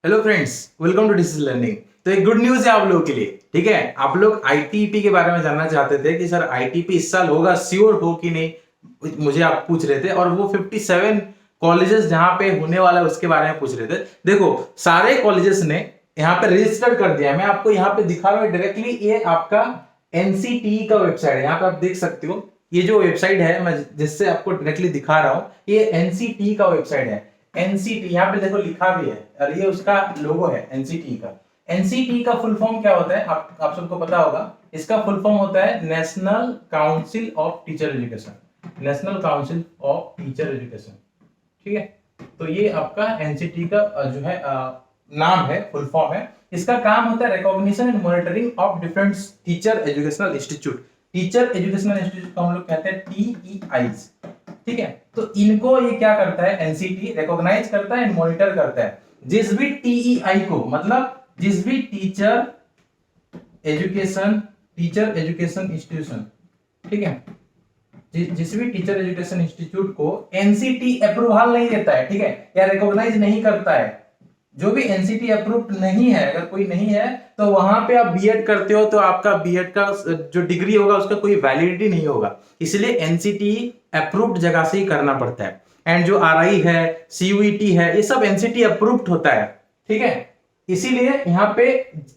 Hello friends, welcome to digital learning. तो एक good news है आप लोगों के लिए। ठीक है, आप लोग आईटीपी के बारे में जानना चाहते थे कि सर आईटीपी इस साल होगा, श्योर हो कि नहीं, मुझे आप पूछ रहे थे। और वो 57 कॉलेजेस जहां पे होने वाला है उसके बारे में पूछ रहे थे। देखो, सारे कॉलेजेस ने यहाँ पे रजिस्टर कर दिया। मैं आपको यहाँ पे दिखा रहा हूँ डायरेक्टली, ये आपका एनसीटी का वेबसाइट है। यहाँ पे आप देख सकते हो, ये जो वेबसाइट है मैं जिससे आपको डायरेक्टली दिखा रहा हूँ, ये एनसीटी का वेबसाइट है। एनसीटी यहाँ पे देखो लिखा भी है, और ये उसका लोगो है एनसीटी का। एनसीटी का फुल फॉर्म क्या होता है, आप सबको पता होगा। इसका फुल फॉर्म होता है national council of teacher education. National council of teacher education, ठीक है। तो ये आपका एनसीटी का जो है नाम है, फुल फॉर्म है। इसका काम होता है recognition and monitoring of different teacher educational institute. Teacher educational institute को हम लोग कहते हैं टीईआईज, ठीक है। तो इनको ये क्या करता है, एनसीटी रिकॉग्नाइज करता है, मॉनिटर करता है। जिस भी टीईआई को, मतलब जिस भी टीचर एजुकेशन इंस्टीट्यूशन, ठीक है, जिस भी टीचर एजुकेशन इंस्टीट्यूट को एनसीटी अप्रूवल नहीं देता है, ठीक है, या रिकॉग्नाइज नहीं करता है, जो भी एनसीटी अप्रूव्ड नहीं है, अगर कोई नहीं है तो वहां पे आप बीएड करते हो तो आपका बीएड का जो डिग्री होगा उसका कोई वैलिडिटी नहीं होगा। इसलिए एनसीटी अप्रूव्ड जगह से ही करना पड़ता है। एंड जो आरआई है, सीयूईटी है, ये सब एनसीटी अप्रूव्ड होता है, ठीक है। इसीलिए यहाँ पे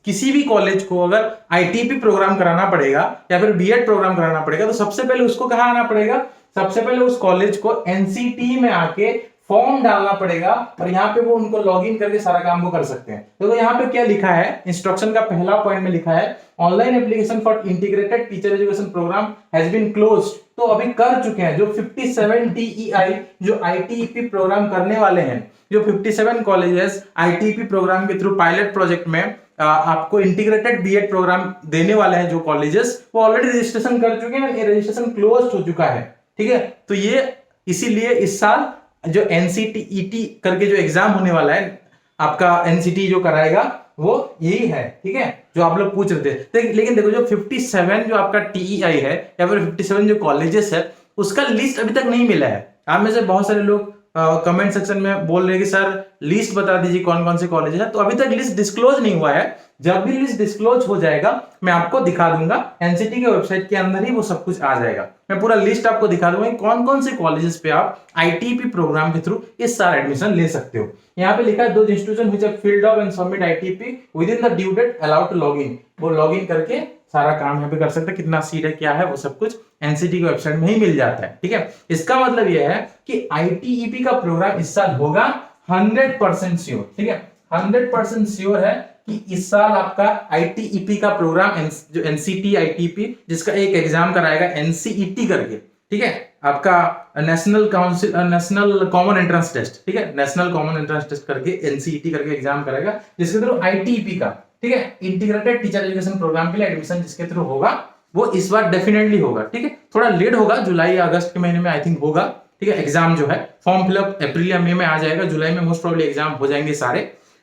किसी भी कॉलेज को अगर आईटीपी प्रोग्राम कराना पड़ेगा या फिर बीएड प्रोग्राम कराना पड़ेगा तो सबसे पहले उसको कहाँ आना पड़ेगा, सबसे पहले उस कॉलेज को एनसीटी में आके फॉर्म डालना पड़ेगा, और यहाँ पे वो उनको लॉगिन करके सारा काम वो कर सकते हैं। देखो यहाँ पे क्या लिखा है, इंस्ट्रक्शन का पहला पॉइंट में लिखा है online application for integrated teacher education program has been closed. तो अभी कर चुके हैं जो 57 टीईआई जो आईटीपी प्रोग्राम करने वाले हैं, जो 57 कॉलेजेस आईटीपी प्रोग्राम के थ्रू पायलट प्रोजेक्ट में आपको इंटीग्रेटेड बीएड प्रोग्राम देने वाले हैं, जो कॉलेजेस वो ऑलरेडी रजिस्ट्रेशन कर चुके हैं, ये रजिस्ट्रेशन क्लोज हो चुका है, ठीक है। तो ये इसीलिए इस साल जो एनसीटीईटी करके जो एग्जाम होने वाला है, आपका एनसीटी जो कराएगा वो यही है, ठीक है, जो आप लोग पूछ रहे थे। लेकिन देखो, जो 57 जो आपका टीईआई है या फिर 57 जो कॉलेजेस है, उसका लिस्ट अभी तक नहीं मिला है। आप में से बहुत सारे लोग कमेंट सेक्शन में बोल रहे हैं कि सर लिस्ट बता दीजिए कौन कौन से कॉलेज है। तो अभी तक लिस्ट डिस्क्लोज नहीं हुआ है। जब भी लिस्ट डिस्क्लोज हो जाएगा मैं आपको दिखा दूंगा, एनसीटी के वेबसाइट के अंदर ही वो सब कुछ आ जाएगा। मैं पूरा लिस्ट आपको दिखा दूंगा कौन कौन से कॉलेजेस पे आप आईटीपी प्रोग्राम के थ्रू इस साल एडमिशन ले सकते हो। यहाँ पे लिखा है दो institution which have filled up and submit ITEP within the due date allowed to log in. वो लॉग इन करके सारा काम यहाँ पे कर सकते हैं, कितना सीट है क्या है वो सब कुछ एनसीटी की वेबसाइट में ही मिल जाता है, ठीक है। इसका मतलब यह है कि आईटीईपी का प्रोग्राम इस साल होगा 100% श्योर, ठीक है। 100% श्योर है कि इस साल आपका आईटीईपी का प्रोग्राम जो एनसीटी आईटीपी जिसका एक एग्जाम कराएगा एनसीईटी करके, ठीक है, आपका नेशनल कॉमन एंट्रेंस टेस्ट, ठीक है, नेशनल कॉमन एंट्रेंस टेस्ट करके एनसीईटी करके एग्जाम कराएगा, जिसके थ्रू आईटीईपी का, ठीक है, इंटीग्रेटेड टीचर एजुकेशन प्रोग्राम के लिए एडमिशन जिसके थ्रू होगा वो इस बार डेफिनेटली होगा, ठीक है। थोड़ा लेट होगा, जुलाई या अगस्त के महीने में आई थिंक होगा, ठीक है। एग्जाम जो है फॉर्म फिलअप अप्रैल या मई में आ जाएगा, जुलाई में मोस्ट प्रोबेबली एग्जाम हो जाएंगे सारे।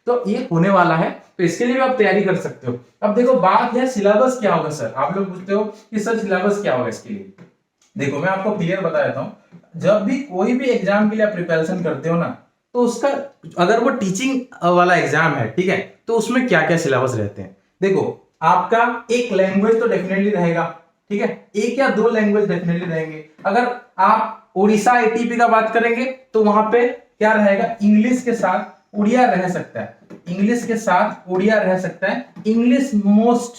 तो ये होने वाला है, तो इसके लिए भी आप तैयारी कर सकते हो। अब देखो बात है सिलेबस क्या होगा सर, आप लोग पूछते हो कि सर सिलेबस क्या होगा इसके लिए। देखो मैं आपको क्लियर बता देता हूँ, जब भी कोई भी एग्जाम के लिए आप प्रिपरेशन करते हो ना, तो उसका अगर वो टीचिंग वाला एग्जाम है, ठीक है, तो उसमें क्या क्या सिलेबस रहते हैं। देखो आपका एक लैंग्वेज तो डेफिनेटली रहेगा, ठीक है, एक या दो लैंग्वेज डेफिनेटली रहेंगे। अगर आप उड़ीसा आईटीपी का बात करेंगे तो वहां पे क्या रहेगा, इंग्लिश के साथ उड़िया रह सकता है, इंग्लिश के साथ उड़िया रह सकता है। इंग्लिश मोस्ट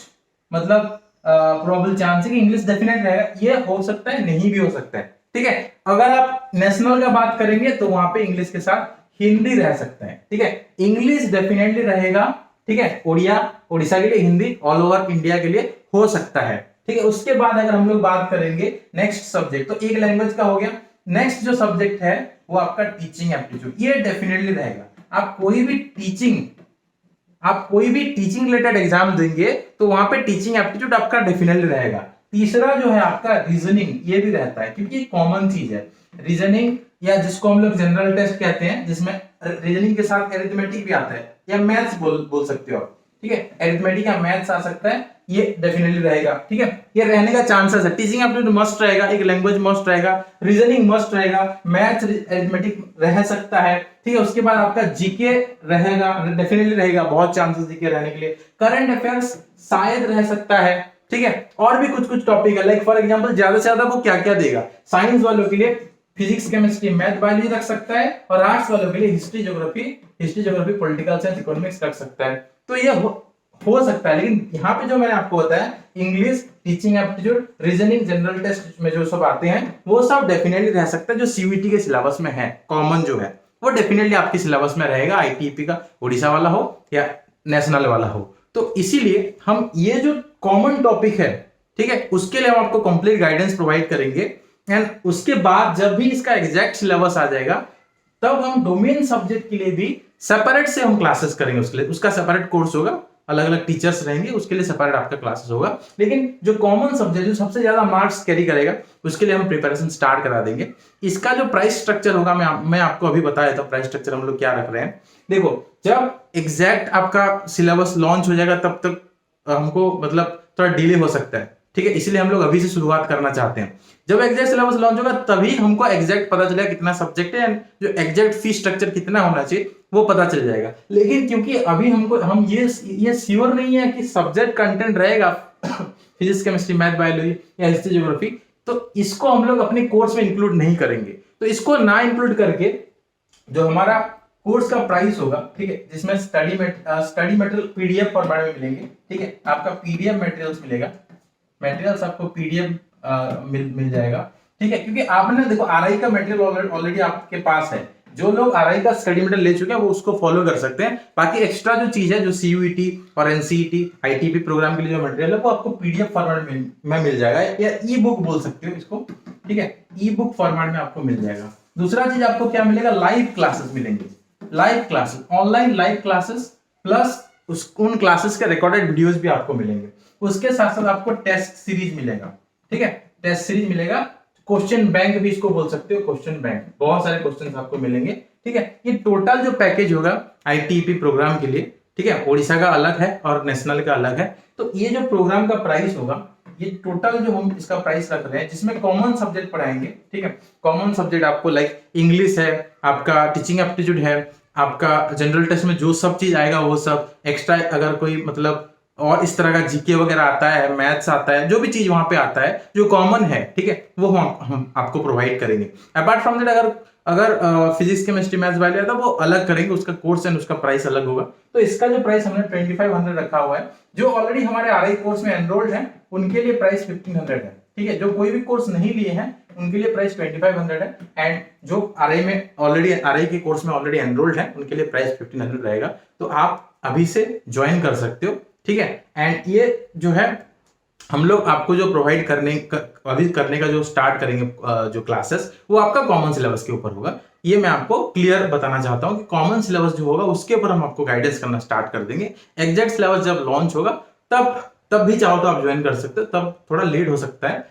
मतलब प्रोबेबल चांस है कि इंग्लिश डेफिनेट रहेगा, ये हो सकता है नहीं भी हो सकता है, ठीक है। अगर आप नेशनल का बात करेंगे तो वहां पे इंग्लिश के साथ हिंदी रह सकता है, ठीक है। इंग्लिश डेफिनेटली रहेगा, ठीक है, उड़िया उड़ीसा के लिए, हिंदी ऑल ओवर इंडिया के लिए हो सकता है, ठीक है। उसके बाद अगर हम लोग बात करेंगे नेक्स्ट सब्जेक्ट, तो एक लैंग्वेज का हो गया। नेक्स्ट जो सब्जेक्ट है वो आपका टीचिंग एप्टीट्यूड, ये डेफिनेटली रहेगा। आप कोई भी टीचिंग रिलेटेड एग्जाम देंगे तो वहां पे टीचिंग एप्टीट्यूड आपका डेफिनेटली रहेगा। तीसरा जो है आपका रीजनिंग, ये भी रहता है क्योंकि कॉमन चीज है रीजनिंग, या जिसको हम लोग जनरल टेस्ट कहते हैं, जिसमें रीजनिंग के साथ अरिथमेटिक भी आता है, या मैथ्स बोल सकते हो आप। ठीक है, अरिथमेटिक या मैथ्स आ सकता है, ये डेफिनेटली रहेगा। ठीक है, ये रहने का चांसेस है। टीचिंग एप्टीट्यूड मस्ट रहेगा, एक लैंग्वेज मस्ट रहेगा, रीजनिंग मस्ट रहेगा, मैथ्स अरिथमेटिक रह सकता है। ठीक है, उसके बाद आपका जीके रहेगा, डेफिनेटली रहेगा, बहुत चांसेस जीके रहने के लिए। करंट अफेयर्स शायद रह सकता है। ठीक है, और भी कुछ कुछ टॉपिक है, लाइक फॉर एग्जांपल ज्यादा से ज्यादा वो क्या क्या देगा, साइंस वालों के लिए फिजिक्स केमिस्ट्री मैथ बायोलॉजी रख सकता है, और आर्ट्स वालों के लिए history geography political science economics रख सकता है। तो ये हो सकता है, लेकिन यहाँ पे जो मैंने आपको बताया English, teaching aptitude, reasoning, general test में जो सब आते हैं वो सब डेफिनेटली रह सकता है, जो सीयूईटी के सिलेबस में है, कॉमन जो है वो डेफिनेटली आपके सिलेबस में रहेगा, आईटीपीपी का उड़ीसा वाला हो या नेशनल वाला हो। तो इसीलिए हम ये जो कॉमन टॉपिक है, ठीक है, उसके लिए हम आपको कंप्लीट गाइडेंस प्रोवाइड करेंगे। एंड उसके बाद जब भी इसका एग्जैक्ट सिलेबस आ जाएगा तब हम डोमेन सब्जेक्ट के लिए भी सेपरेट से हम क्लासेस करेंगे, उसके लिए उसका सेपरेट कोर्स होगा, अलग अलग टीचर्स रहेंगे, उसके लिए सेपरेट आपका क्लासेस होगा। लेकिन जो कॉमन सब्जेक्ट जो सबसे ज्यादा मार्क्स कैरी करेगा उसके लिए हम प्रिपरेशन स्टार्ट करा देंगे। इसका जो प्राइस स्ट्रक्चर होगा मैं आपको अभी बताया था, प्राइस स्ट्रक्चर हम लोग क्या रख रहे हैं। देखो, जब एग्जैक्ट आपका सिलेबस लॉन्च हो जाएगा तब तक हमको मतलब थोड़ा डिले हो सकता है। ठीक है, इसलिए हम लोग अभी से शुरुआत करना चाहते हैं। जब एग्जैक्ट सिलेबस लॉन्च होगा तभी हमको एग्जैक्ट पता चलेगा कितना सब्जेक्ट है, जो एग्जैक्ट फी स्ट्रक्चर कितना होना चाहिए वो पता चल जाएगा। लेकिन क्योंकि अभी हम ये श्योर नहीं है कि सब्जेक्ट कंटेंट रहेगा फिजिक्स केमिस्ट्री मैथ बायोलॉजी या हिस्ट्री ज्योग्राफी, तो इसको हम लोग अपने कोर्स में इंक्लूड नहीं करेंगे। तो इसको ना इंक्लूड करके जो हमारा कोर्स का प्राइस होगा, ठीक है, जिसमें स्टडी मटेरियल पीडीएफ फॉर्मेट में मिलेंगे। ठीक है, आपका पीडीएफ मटेरियल्स मिलेगा, मटेरियल्स आपको पीडीएफ मिल जाएगा। ठीक है, क्योंकि आपने देखो आरआई का मटेरियल ऑलरेडी आपके पास है, जो लोग आरआई का स्टडी मटेरियल ले चुके हैं वो उसको फॉलो कर सकते हैं। बाकी एक्स्ट्रा जो चीज है, जो सीयूईटी और एनसीईटी आईटीपी प्रोग्राम के लिए जो मटेरियल है वो आपको पीडीएफ फॉर्मेट में मिल जाएगा, या ई बुक बोल सकते हो इसको। ठीक है, ई बुक फॉर्मेट में आपको मिल जाएगा। दूसरा चीज आपको क्या मिलेगा, लाइव क्लासेस मिलेंगे, live classes, online live classes, plus उन क्लासेस के रिकॉर्डेड वीडियोस भी आपको मिलेंगे। उसके साथ साथ आपको टेस्ट सीरीज मिलेगा। ठीक है, टेस्ट सीरीज मिलेगा, क्वेश्चन बैंक भी इसको बोल सकते हो, क्वेश्चन बैंक, बहुत सारे क्वेश्चंस आपको मिलेंगे। ठीक है, ये टोटल जो पैकेज होगा आईटीपी प्रोग्राम के लिए, ठीक है, ओडिशा का अलग है और नेशनल का अलग है। तो ये जो प्रोग्राम का प्राइस होगा, ये टोटल जो हम इसका प्राइस रख रहे हैं, जिसमें कॉमन सब्जेक्ट पढ़ाएंगे। ठीक है, कॉमन सब्जेक्ट आपको लाइक इंग्लिश है, आपका टीचिंग एप्टीट्यूड है, आपका जनरल टेस्ट में जो सब चीज आएगा वो सब, एक्स्ट्रा अगर कोई मतलब और इस तरह का जीके वगैरह आता है, मैथ्स आता है, जो भी चीज वहां पे आता है जो कॉमन है, ठीक है, वो हम आपको प्रोवाइड करेंगे। अपार्ट फ्रॉम दैट अगर फिजिक्स केमिस्ट्री मैथ्स बायोलॉजी आता है वो अलग करेंगे, उसका कोर्स एंड उसका प्राइस अलग होगा। तो इसका जो प्राइस हमने 2500 रखा हुआ है। जो ऑलरेडी हमारे आरआई कोर्स में एनरोल्ड है उनके लिए प्राइस 1500 है। ठीक है, जो कोई भी कोर्स नहीं लिए हैं उनके लिए प्राइस 2500 है, एंड जो आरआई में ऑलरेडी आरआई के कोर्स में ऑलरेडी एनरोल्ड है उनके लिए प्राइस 1500 रहेगा। तो आप अभी से ज्वाइन कर सकते हो। ठीक है, एंड ये जो है हम लोग आपको जो प्रोवाइड करने का जो स्टार्ट करेंगे जो क्लासेस, वो आपका कॉमन सिलेबस के ऊपर होगा। ये मैं आपको क्लियर बताना चाहता हूं कि कॉमन सिलेबस जो होगा उसके ऊपर हम आपको गाइडेंस करना स्टार्ट कर देंगे। एग्जैक्ट सिलेबस जब लॉन्च होगा तब भी चाहो तो आप ज्वाइन कर सकते हो, तब थोड़ा लेट हो सकता है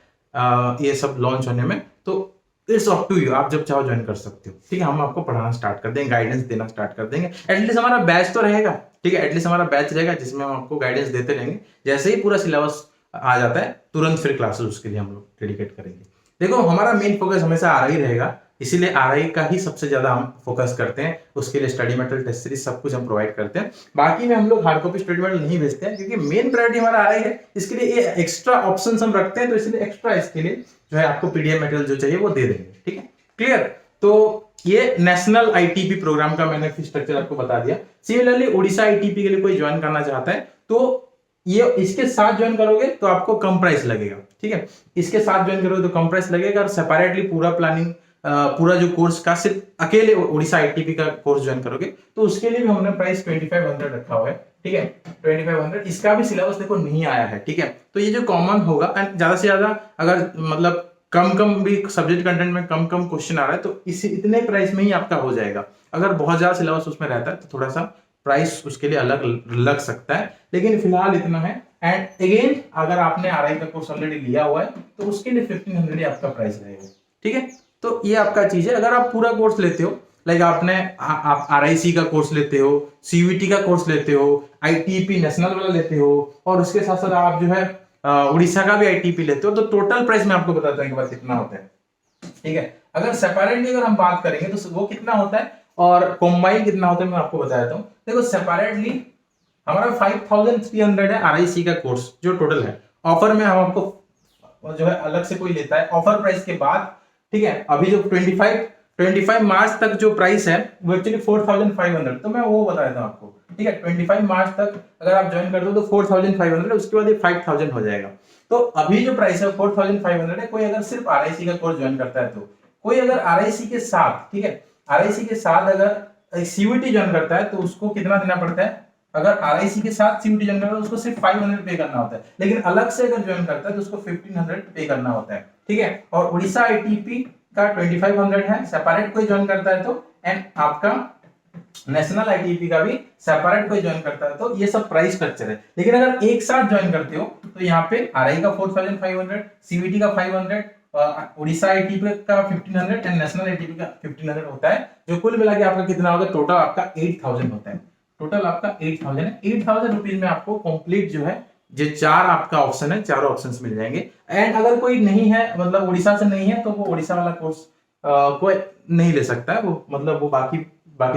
ये सब लॉन्च होने में, तो इट्स अप टू यू, आप जब चाहो ज्वाइन कर सकते हो। ठीक है, हम आपको पढ़ाना स्टार्ट कर देंगे, गाइडेंस देना स्टार्ट कर देंगे। एटलीस्ट हमारा बैच तो रहेगा। ठीक है, एटलीस्ट हमारा बैच रहेगा जिसमें हम आपको गाइडेंस देते रहेंगे। जैसे ही पूरा सिलेबस आ जाता है तुरंत फिर क्लासेस उसके लिए हम लोग डेडिकेट करेंगे। देखो, हमारा मेन फोकस हमेशा आरआई रहेगा, इसीलिए आरआई का ही सबसे ज्यादा हम फोकस करते हैं। उसके लिए स्टडी मटेरियल, टेस्ट सीरीज सब कुछ हम प्रोवाइड करते हैं। बाकी में हम लोग हार्ड कॉपी स्टडी मटेरियल नहीं भेजते हैं, क्योंकि मेन प्रायोरिटी हमारा आरआई है। इसके लिए ये एक्स्ट्रा ऑप्शन हम रखते हैं, तो इसलिए एक्स्ट्रा इसके लिए जो है आपको पीडीएफ मटेरियल जो चाहिए वो दे देंगे। ठीक है, क्लियर। तो ये नेशनल आईटीपी प्रोग्राम का मैंने फी स्ट्रक्चर आपको बता दिया। सिमिलरली ओडिशा आईटीपी के लिए कोई ज्वाइन करना चाहता है तो ये इसके साथ ज्वाइन करोगे तो आपको कम प्राइस लगेगा। ठीक है, इसके साथ ज्वाइन करोगे तो कम प्राइस लगेगा, और सेपरेटली पूरा प्लानिंग पूरा जो कोर्स का सिर्फ अकेले ओडिशा आईटीपी का कोर्स ज्वाइन करोगे तो उसके लिए भी हमने प्राइस 2500 रखा हुआ है। ठीक है, 2500। इसका भी सिलेबस देखो नहीं आया है। ठीक है, तो ये जो कॉमन होगा, एंड ज्यादा से ज्यादा अगर मतलब कम भी सब्जेक्ट कंटेंट में कम क्वेश्चन आ रहा है तो इतने प्राइस में ही आपका हो जाएगा। अगर बहुत ज्यादा सिलेबस उसमें रहता है तो थोड़ा सा प्राइस उसके लिए अलग लग सकता है, लेकिन फिलहाल इतना है। एंड अगेन, अगर आपने आरआई का कोर्स ऑलरेडी लिया हुआ है तो उसके लिए 1500 आपका प्राइस रहेगा। ठीक है, तो ये आपका चीज है। अगर आप पूरा कोर्स लेते हो, लाइक आपने आप RIC का कोर्स लेते हो, CVT का कोर्स लेते हो, ITP नेशनल वाला लेते हो, और उसके साथ साथ आप जो है उड़ीसा का भी ITP लेते हो, तो टोटल प्राइस मैं आपको बताता हूँ कि बस कितना होता है। ठीक है, अगर सेपरेटली अगर हम बात करेंगे तो वो कितना होता है और कॉम्बाइन कितना होता है मैं आपको बता देता हूँ। देखो सेपरेटली हमारा 5300 है RIC का कोर्स जो टोटल है। ऑफर में हम आपको जो है अलग से कोई लेता है ऑफर प्राइस के बाद, ठीक है। अभी जो 25 मार्च तक जो प्राइस है वो एक्चुअली 4500, तो मैं वो बता देता हूँ आपको, ठीक है। 25 मार्च तक अगर आप ज्वाइन करते हो तो 4500, उसके बाद ये 5000 हो जाएगा। तो अभी जो प्राइस है 4500 है। कोई अगर सिर्फ RIC का कोर्स ज्वाइन करता है तो, कोई अगर RIC के साथ, ठीक है, RIC के साथ अगर CVT ज्वाइन करता है तो उसको कितना देना पड़ता है। अगर RIC के साथ CVT ज्वाइन करता है तो उसको सिर्फ 500 पे करना होता है, लेकिन अलग से अगर ज्वाइन करता है तो उसको 1500 पे करना होता है, ठीक है। और उड़ीसा ITP का 2500 है, सेपरेट कोई ज्वाइन करता है तो, एंड आपका नेशनल ITP का भी सेपरेट कोई ज्वाइन करता है तो। ये सब प्राइस स्ट्रक्चर है। लेकिन अगर एक साथ ज्वाइन करते हो तो यहाँ पे RI का 4500, CVT का 500, उड़ीसा ITP का 1500 एंड नेशनल ITP का 1500 होता है, जो कुल मिला के आपका कितना होगा, टोटल आपका 8000 होता है। टोटल आपका 8000 है। 8000 रुपीज में आपको कंप्लीट जो है जो चार आपका ऑप्शन है, चारों ऑप्शंस मिल जाएंगे। एंड अगर कोई नहीं है, मतलब उड़ीसा से नहीं है, तो वो उड़ीसा वाला कोर्स कोई नहीं ले सकता है, वो मतलब वो बाकी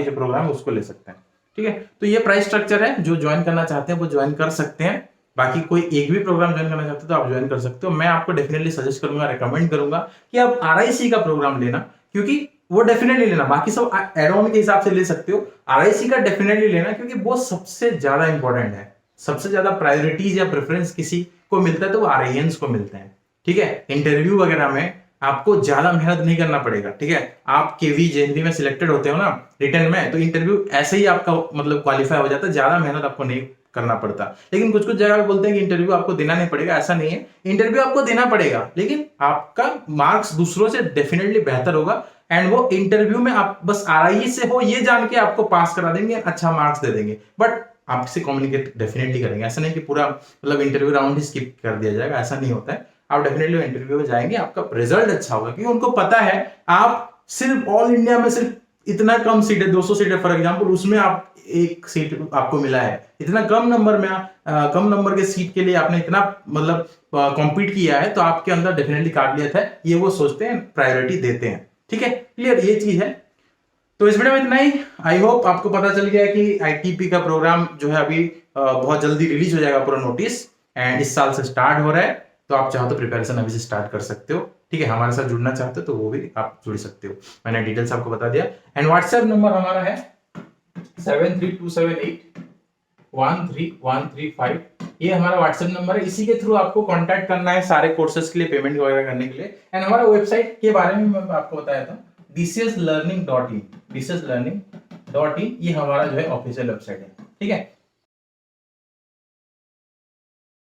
जो प्रोग्राम है उसको ले सकते हैं, ठीक है। तो ये प्राइस स्ट्रक्चर है, जो ज्वाइन करना चाहते हैं वो ज्वाइन कर सकते हैं। बाकी कोई एक भी प्रोग्राम ज्वाइन करना चाहते हो तो आप ज्वाइन कर सकते हो। मैं आपको डेफिनेटली सजेस्ट करूंगा, रेकमेंड करूंगा कि आप RIC का प्रोग्राम लेना, क्योंकि वो डेफिनेटली लेना। बाकी सब एड ऑन के हिसाब से ले सकते हो, RIC का डेफिनेटली लेना, क्योंकि वो सबसे ज्यादा इंपॉर्टेंट है। सबसे ज्यादा प्रायोरिटीज या प्रेफरेंस किसी को मिलता है तो वो RINs को मिलते हैं, ठीक है। इंटरव्यू वगैरह में आपको ज्यादा मेहनत नहीं करना पड़ेगा, ठीक है। आप KV JNV में सिलेक्टेड होते हो ना रिटर्न में, तो इंटरव्यू ऐसे ही आपका मतलब क्वालिफाई हो जाता है, ज्यादा मेहनत आपको नहीं करना पड़ता। लेकिन कुछ जगह पे बोलते हैं कि इंटरव्यू आपको देना नहीं पड़ेगा, ऐसा नहीं है। इंटरव्यू आपको देना पड़ेगा, लेकिन आपका मार्क्स दूसरों से डेफिनेटली बेहतर होगा। एंड वो इंटरव्यू में आप बस RI से हो ये जान के आपको पास करा देंगे, अच्छा मार्क्स दे देंगे, बट आपसे कम्युनिकेट डेफिनेटली करेंगे। ऐसा नहीं कि पूरा मतलब इंटरव्यू राउंड ही स्किप कर दिया जाएगा, ऐसा नहीं होता है। आप डेफिनेटली इंटरव्यू में जाएंगे, आपका रिजल्ट अच्छा होगा, क्योंकि उनको पता है आप सिर्फ ऑल इंडिया में सिर्फ इतना कम सीट है, 200 सीट है फॉर एग्जांपल, उसमें आप एक सीट आपको मिला है। इतना कम नंबर में कम नंबर के सीट के लिए आपने इतना मतलब कॉम्पीट किया है, तो आपके अंदर डेफिनेटली काबिलियत है, ये वो सोचते हैं, प्रायोरिटी देते हैं, ठीक है। क्लियर, ये चीज है। तो इस वीडियो में इतना ही। आई होप आपको पता चल गया कि ITP का प्रोग्राम जो है अभी बहुत जल्दी रिलीज हो जाएगा पूरा नोटिस, एंड इस साल से स्टार्ट हो रहा है। तो आप चाहो तो प्रिपरेशन अभी से स्टार्ट कर सकते हो, ठीक है। हमारे साथ जुड़ना चाहते हो तो वो भी आप जुड़ सकते हो, मैंने डिटेल्स आपको बता दिया। एंड व्हाट्सएप नंबर हमारा है 7327813135। ये हमारा व्हाट्सएप नंबर है, इसी के थ्रू आपको कांटेक्ट करना है सारे कोर्सेज के लिए, पेमेंट वगैरह करने के लिए। एंड हमारा वेबसाइट के बारे में मैं आपको बताया था, dcslearning.in, dcslearning.in, ये हमारा जो है ऑफिशियल वेबसाइट है, ठीक है।